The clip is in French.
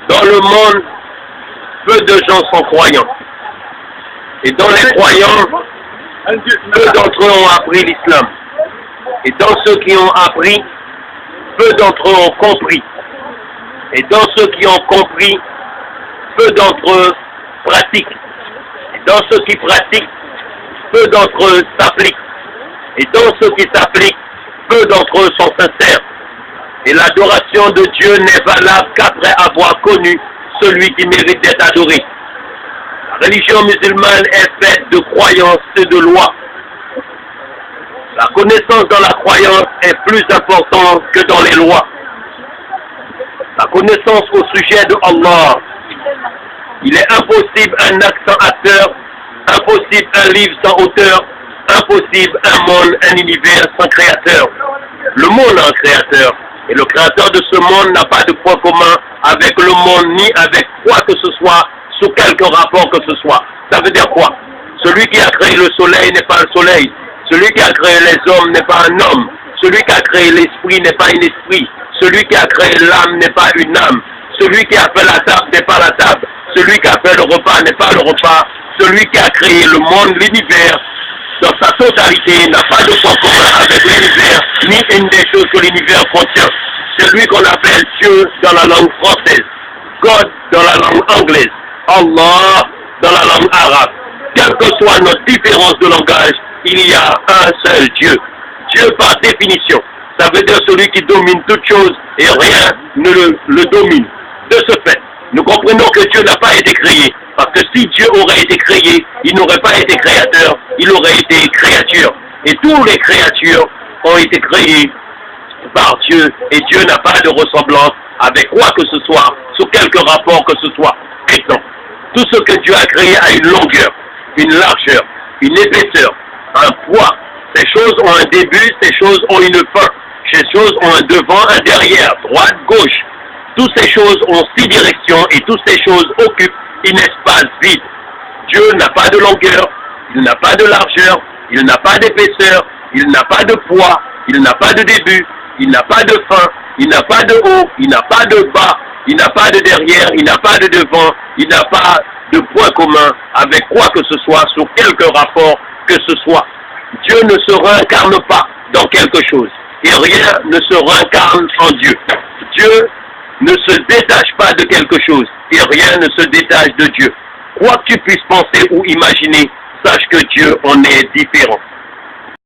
Dans le monde, peu de gens sont croyants. Et dans les croyants, peu d'entre eux ont appris l'islam. Et dans ceux qui ont appris, peu d'entre eux ont compris. Et dans ceux qui ont compris, peu d'entre eux pratiquent. Et dans ceux qui pratiquent, peu d'entre eux s'appliquent. Et dans ceux qui s'appliquent, peu d'entre eux sont sincères. Et l'adoration de Dieu n'est valable qu'après avoir connu celui qui mérite d'être adoré. La religion musulmane est faite de croyances et de lois. La connaissance dans la croyance est plus importante que dans les lois. La connaissance au sujet de Allah. Il est impossible un acte sans acteur, impossible un livre sans auteur, impossible un monde, un univers sans créateur. Le monde a un créateur. Et le créateur de ce monde n'a pas de point commun avec le monde, ni avec quoi que ce soit, sous quelque rapport que ce soit. Ça veut dire quoi? Celui qui a créé le soleil n'est pas un soleil. Celui qui a créé les hommes n'est pas un homme. Celui qui a créé l'esprit n'est pas un esprit. Celui qui a créé l'âme n'est pas une âme. Celui qui a fait la table n'est pas la table. Celui qui a fait le repas n'est pas le repas. Celui qui a créé le monde, l'univers, dans sa totalité, n'a pas de point commun avec l'univers, ni une des choses que l'univers contient. Celui qu'on appelle Dieu dans la langue française, God dans la langue anglaise, Allah dans la langue arabe. Quelle que soit notre différence de langage, il y a un seul Dieu. Dieu par définition, ça veut dire celui qui domine toute chose et rien ne le domine. De ce fait, nous comprenons que Dieu n'a pas été créé. Parce que si Dieu aurait été créé, il n'aurait pas été créateur, il aurait été créature. Et toutes les créatures ont été créées par Dieu. Et Dieu n'a pas de ressemblance avec quoi que ce soit, sous quelque rapport que ce soit. Exemple, tout ce que Dieu a créé a une longueur, une largeur, une épaisseur, un poids. Ces choses ont un début, ces choses ont une fin. Ces choses ont un devant, un derrière, droite, gauche. Toutes ces choses ont 6 directions et toutes ces choses occupent un espace vide. Dieu n'a pas de longueur, il n'a pas de largeur, il n'a pas d'épaisseur, il n'a pas de poids, il n'a pas de début, il n'a pas de fin, il n'a pas de haut, il n'a pas de bas, il n'a pas de derrière, il n'a pas de devant, il n'a pas de point commun avec quoi que ce soit, sous quelque rapport que ce soit. Dieu ne se réincarne pas dans quelque chose et rien ne se réincarne en Dieu. Dieu ne se détache pas de quelque chose et rien ne se détache de Dieu. Quoi que tu puisses penser ou imaginer, sache que Dieu en est différent.